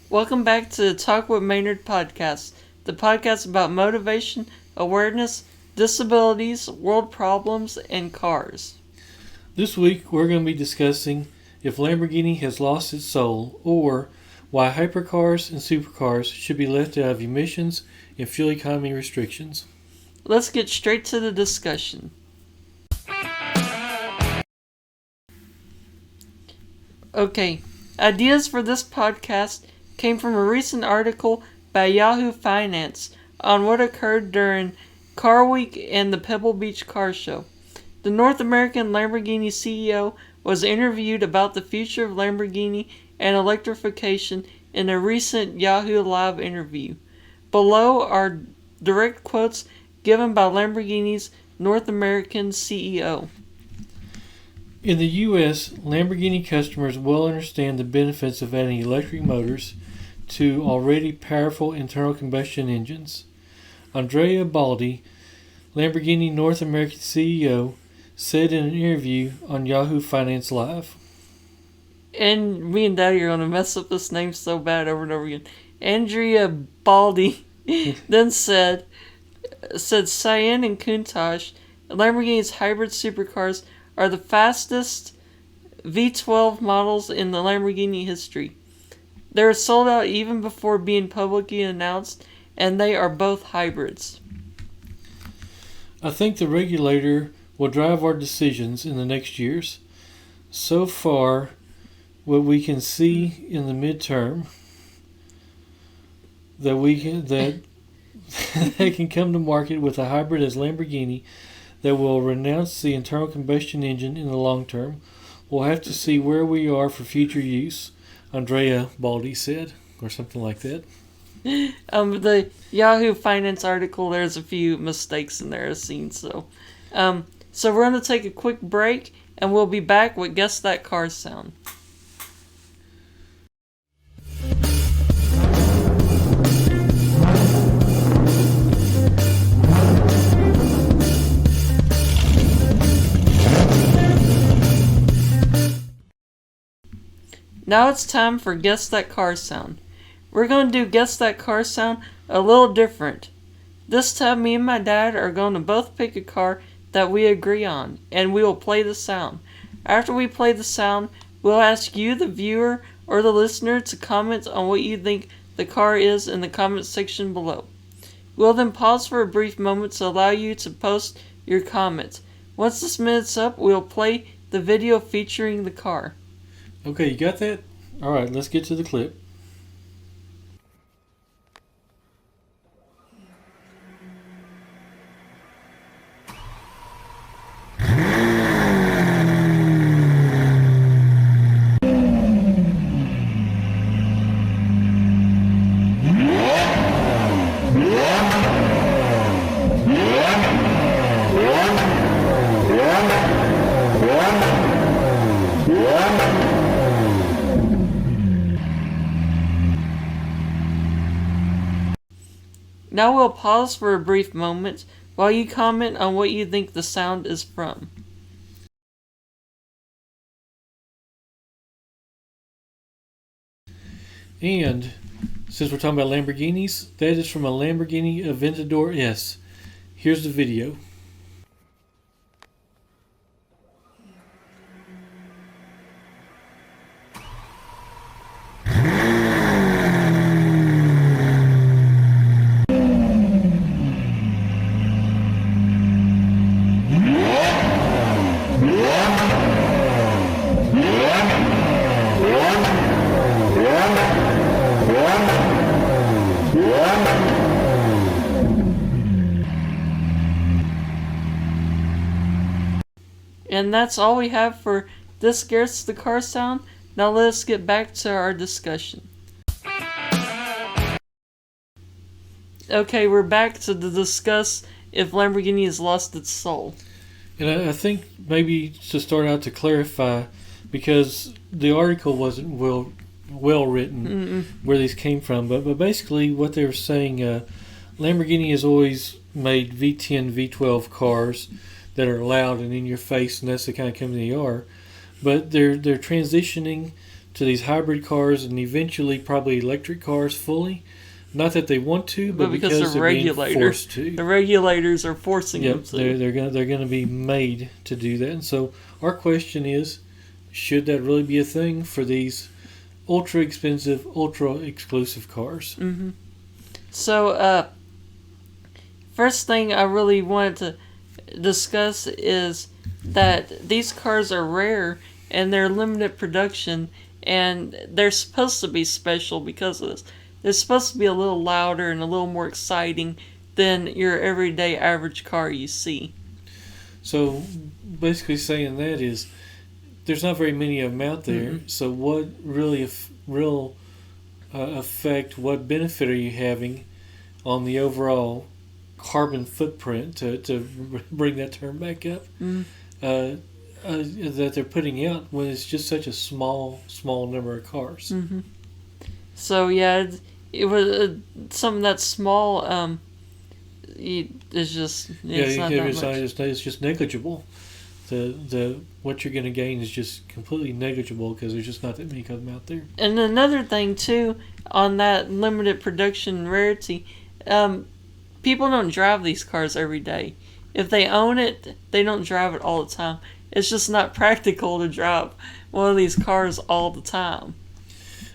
Welcome back to the Talk with Maynard Podcast, the podcast about motivation, awareness, disabilities, world problems, and cars. This week we're going to be discussing if Lamborghini has lost its soul, or why hypercars and supercars should be left out of emissions and fuel economy restrictions. Let's get straight to the discussion. Okay, ideas for this podcast came from a recent article by Yahoo Finance on what occurred during Car Week and the Pebble Beach Car Show. The North American Lamborghini CEO was interviewed about the future of Lamborghini and electrification in a recent Yahoo Live interview. Below are direct quotes given by Lamborghini's North American CEO. In the U.S., Lamborghini customers well understand the benefits of adding electric motors to already powerful internal combustion engines. Andrea Baldi, Lamborghini North American CEO, said in an interview on Yahoo Finance Live. And me and Daddy are going to mess up this name so bad over and over again. Andrea Baldi then said Cyan and Countach, Lamborghini's hybrid supercars, are the fastest V12 models in the Lamborghini history. They were sold out even before being publicly announced, and they are both hybrids. I think the regulator will drive our decisions in the next years. So far, what we can see in the midterm, that they can come to market with a hybrid as Lamborghini that will renounce the internal combustion engine in the long term. We'll have to see where we are for future use, Andrea Baldi said, or something like that. The Yahoo Finance article, there's a few mistakes in there I've seen, so we're going to take a quick break, and we'll be back with Guess That Car Sound. Now it's time for Guess That Car Sound. We're going to do Guess That Car Sound a little different. This time me and my dad are going to both pick a car that we agree on, and we will play the sound. After we play the sound, we'll ask you, the viewer or the listener, to comment on what you think the car is in the comment section below. We'll then pause for a brief moment to allow you to post your comments. Once this minute's up, we'll play the video featuring the car. Okay, you got that? All right, let's get to the clip. Now we'll pause for a brief moment while you comment on what you think the sound is from. And since we're talking about Lamborghinis, that is from a Lamborghini Aventador S. Here's the video. And that's all we have for this Guess the Car Sound. Now let us get back to our discussion. Okay, we're back to discuss if Lamborghini has lost its soul. And I think maybe to start out, to clarify, because the article wasn't well written where these came from, but basically what they were saying, Lamborghini has always made V10, V12 cars that are loud and in your face, and that's the kind of company they are. But they're transitioning to these hybrid cars and eventually probably electric cars fully. Not that they want to, but because they're being forced to. The regulators are forcing them to. They're going to be made to do that. And so our question is, should that really be a thing for these ultra expensive, ultra exclusive cars? Mm-hmm. So, first thing I really wanted to discuss is that these cars are rare and they're limited production, and they're supposed to be special because of this. They're supposed to be a little louder and a little more exciting than your everyday average car you see. So basically saying that is there's not very many of them out there. Mm-hmm. So what really real effect, what benefit are you having on the overall carbon footprint, to bring that term back up, that they're putting out when it's just such a small number of cars? Mm-hmm. So yeah, it was something that's small. It's just not that much. It's just negligible. The what you're going to gain is just completely negligible because there's just not that many of them out there. And another thing too, on that limited production rarity, people don't drive these cars every day. If they own it, they don't drive it all the time. It's just not practical to drive one of these cars all the time.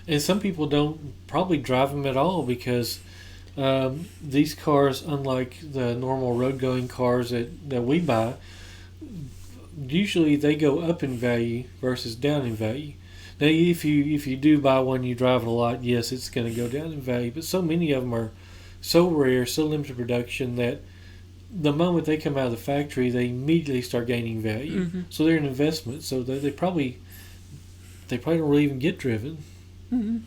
And some people don't probably drive them at all because these cars, unlike the normal road-going cars that we buy, usually they go up in value versus down in value. Now, if you do buy one, you drive it a lot, yes, it's going to go down in value. But so many of them are so rare, so limited production that the moment they come out of the factory, they immediately start gaining value. Mm-hmm. So they're an investment. So they probably don't really even get driven. Mm-hmm.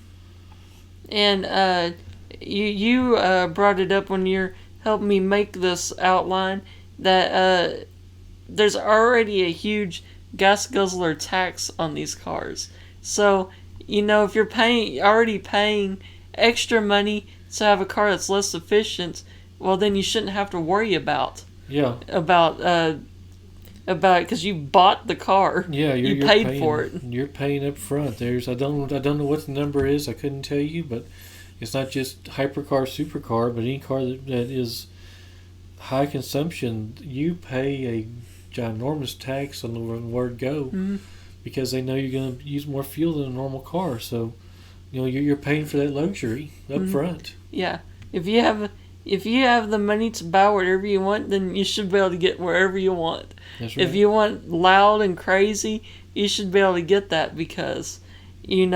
And you brought it up when you're helping me make this outline that there's already a huge gas guzzler tax on these cars. So, if you're already paying extra money to have a car that's less efficient, well, then you shouldn't have to worry about because you bought the car. Yeah, you paid for it. You're paying up front. I don't know what the number is. I couldn't tell you, but it's not just hypercar, supercar, but any car that is high consumption. You pay a ginormous tax on the word go, mm-hmm. because they know you're going to use more fuel than a normal car. So, you're paying for that luxury up mm-hmm. front. Yeah, if you have the money to buy whatever you want, then you should be able to get wherever you want. That's right. If you want loud and crazy, you should be able to get that because, you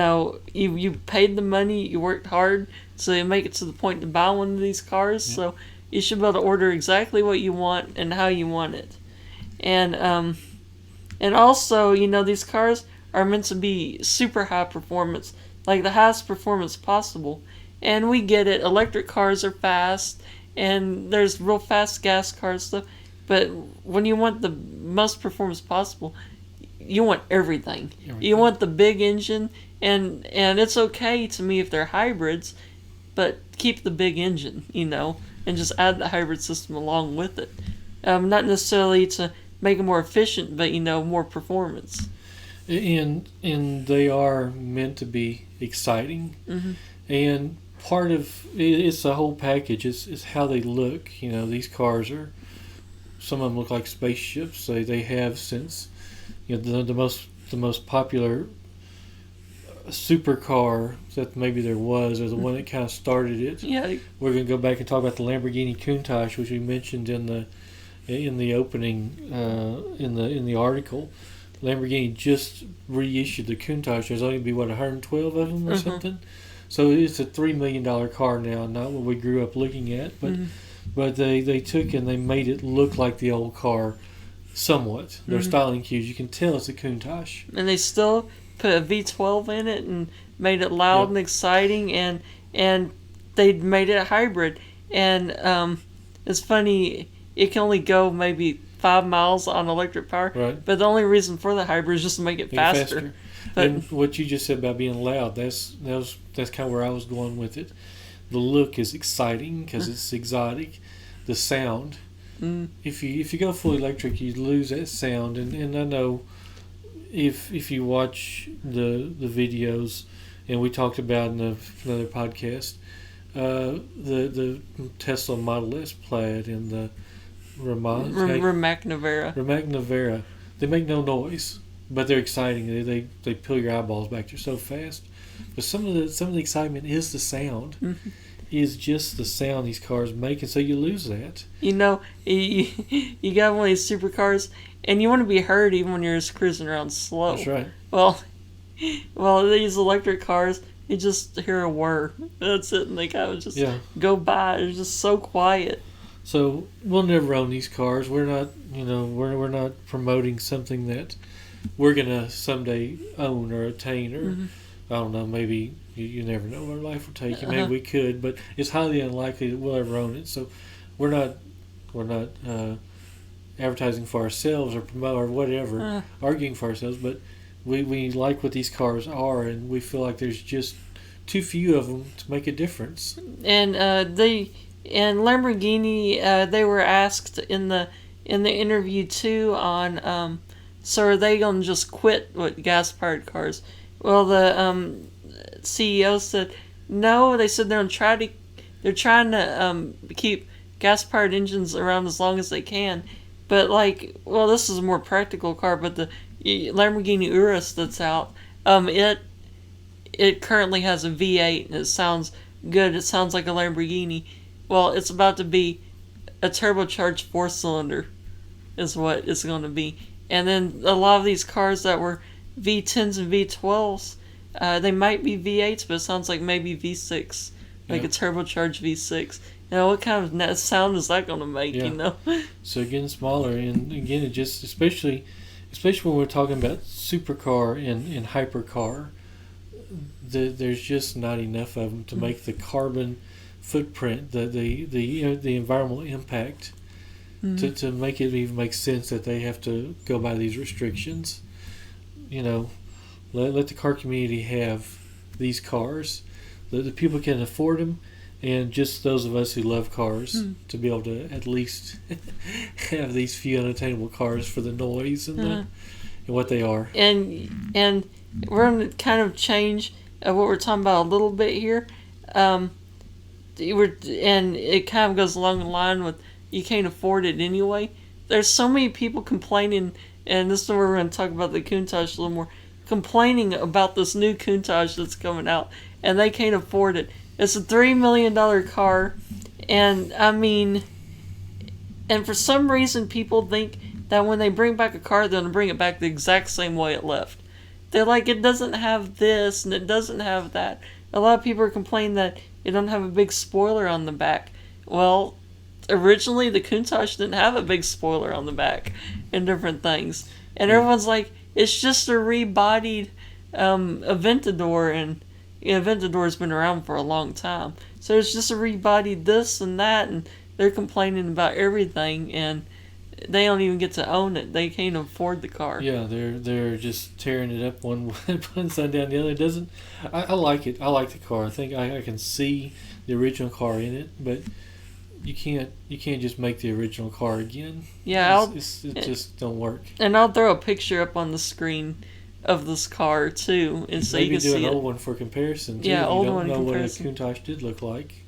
paid the money, you worked hard, so you make it to the point to buy one of these cars. Yeah. So you should be able to order exactly what you want and how you want it. And also, these cars are meant to be super high performance, like the highest performance possible. And we get it. Electric cars are fast, and there's real fast gas cars stuff. But when you want the most performance possible, you want everything. You want the big engine, and it's okay to me if they're hybrids, but keep the big engine, and just add the hybrid system along with it. Not necessarily to make it more efficient, but more performance. And they are meant to be exciting, mm-hmm. and part of it's the whole package. It's how they look. These cars some of them look like spaceships. They have since the most popular supercar that maybe there was, or the one that kind of started it. Yeah, we're going to go back and talk about the Lamborghini Countach, which we mentioned in the opening in the article. Lamborghini just reissued the Countach. There's only be 112 of them or mm-hmm. something. So it's a $3 million car now, not what we grew up looking at, but mm-hmm. but they took and they made it look like the old car somewhat. Their mm-hmm. styling cues, you can tell it's a Countach. And they still put a V12 in it and made it loud yep. and exciting, and they made it a hybrid. And it's funny, it can only go maybe 5 miles on electric power, right. But the only reason for the hybrid is just to make it faster. But, and what you just said about being loud, that's kind of where I was going with it. The look is exciting because it's exotic. The sound, if you go full electric, you lose that sound. And I know if you watch the videos, and we talked about in another podcast, the Tesla Model S Plaid and the Rimac Navara, they make no noise, but they're exciting. They peel your eyeballs back. They're so fast. But some of the excitement is the sound. Mm-hmm. Is just the sound these cars make, and so you lose that. You got one of these supercars, and you want to be heard even when you're just cruising around slow. That's right. Well, these electric cars, you just hear a whir. That's it, and they kind of just go by. They're just so quiet. So we'll never own these cars. We're not, we're not promoting something that we're gonna someday own or attain, or I don't know. Maybe you never know where life will take you. Maybe we could, but it's highly unlikely that we'll ever own it. So we're not advertising for ourselves or promote or whatever, arguing for ourselves. But we like what these cars are, and we feel like there's just too few of them to make a difference. And Lamborghini, they were asked in the interview too on, so are they gonna just quit with gas powered cars? Well, the CEO said no. They said they're trying to keep gas powered engines around as long as they can. But this is a more practical car. But the Lamborghini Urus that's out, it currently has a V8 and it sounds good. It sounds like a Lamborghini. Well, it's about to be a turbocharged 4-cylinder, is what it's going to be. And then a lot of these cars that were V10s and V12s, they might be V8s, but it sounds like maybe V6, like a turbocharged V6. What kind of sound is that going to make? So getting smaller, and again, it just especially when we're talking about supercar and hypercar, there's just not enough of them to make the carbon footprint, the environmental impact, to make it even make sense that they have to go by these restrictions. Let the car community have these cars. The people can afford them, and just those of us who love cars to be able to at least have these few unattainable cars for the noise and what they are. And we're going to kind of change what we're talking about a little bit here. And it kind of goes along the line with you can't afford it anyway. There's so many people complaining, and this is where we're going to talk about the Countach a little more, complaining about this new Countach that's coming out, and they can't afford it. It's a $3 million car, and for some reason people think that when they bring back a car, they're going to bring it back the exact same way it left. They're like, it doesn't have this, and it doesn't have that. A lot of people are complaining that it doesn't have a big spoiler on the back. Well, originally the Countach didn't have a big spoiler on the back and different things. And everyone's like, it's just a rebodied Aventador, and Aventador's been around for a long time. So it's just a rebodied this and that, and they're complaining about everything, and they don't even get to own it. They can't afford the car. Yeah, they're just tearing it up one side down the other. It doesn't. I like it. I like the car. I think I can see the original car in it, but you can't just make the original car again. Yeah, it just don't work. And I'll throw a picture up on the screen of this car too, and so maybe you can see it. Maybe do an old one for comparison too. Yeah, old you don't one know comparison. What a Countach did look like.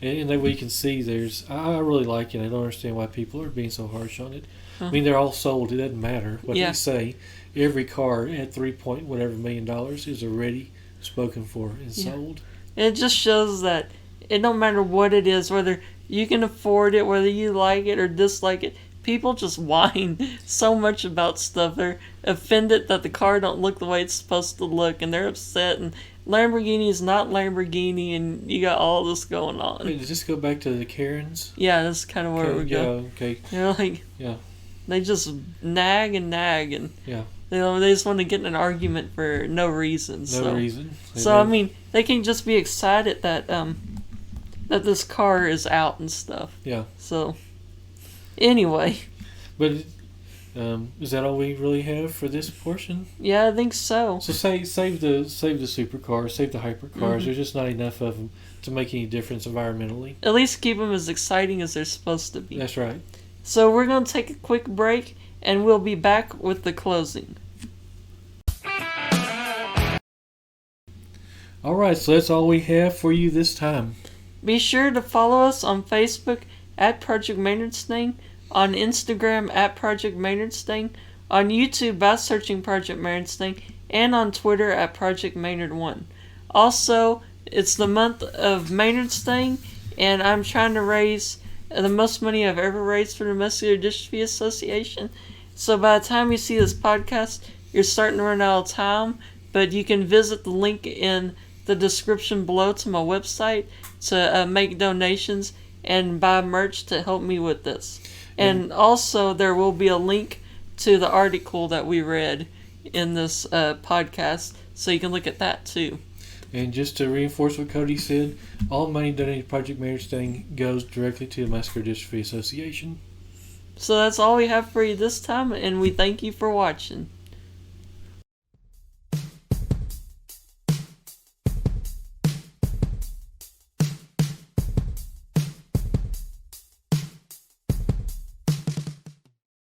And that way you can see I really like it. I don't understand why people are being so harsh on it. I mean, they're all sold. It doesn't matter what they say. Every car at $3 million is already spoken for and sold. It just shows that it don't matter what it is, whether you can afford it, whether you like it or dislike it. People just whine so much about stuff. They're offended that the car don't look the way it's supposed to look, and they're upset. And Lamborghini is not Lamborghini, and you got all this going on. Wait, does this go back to the Karens? Yeah, that's kind of where we go. Okay. They're like, they just nag, and they just want to get in an argument for no reason. No reason. So I mean, they can just be excited that that this car is out and stuff. Yeah. So anyway. But is that all we really have for this portion? Yeah, I think so. So save the supercars, save the hypercars. There's just not enough of them to make any difference environmentally. At least keep them as exciting as they're supposed to be. That's right. So we're going to take a quick break, and we'll be back with the closing. All right, so that's all we have for you this time. Be sure to follow us on Facebook at Project Maynard Sting, on Instagram at Project Maynard Sting, on YouTube by searching Project Maynard Sting, and on Twitter at Project Maynard1. Also, it's the month of Maynard Sting, and I'm trying to raise the most money I've ever raised for the Muscular Dystrophy Association. So by the time you see this podcast, you're starting to run out of time, but you can visit the link in the description below to my website to make donations and buy merch to help me with this. And also there will be a link to the article that we read in this podcast, so you can look at that too. And just to reinforce what Cody said, all money donated to Project Maynard Sting goes directly to the Muscular Dystrophy Association. So that's all we have for you this time, and we thank you for watching.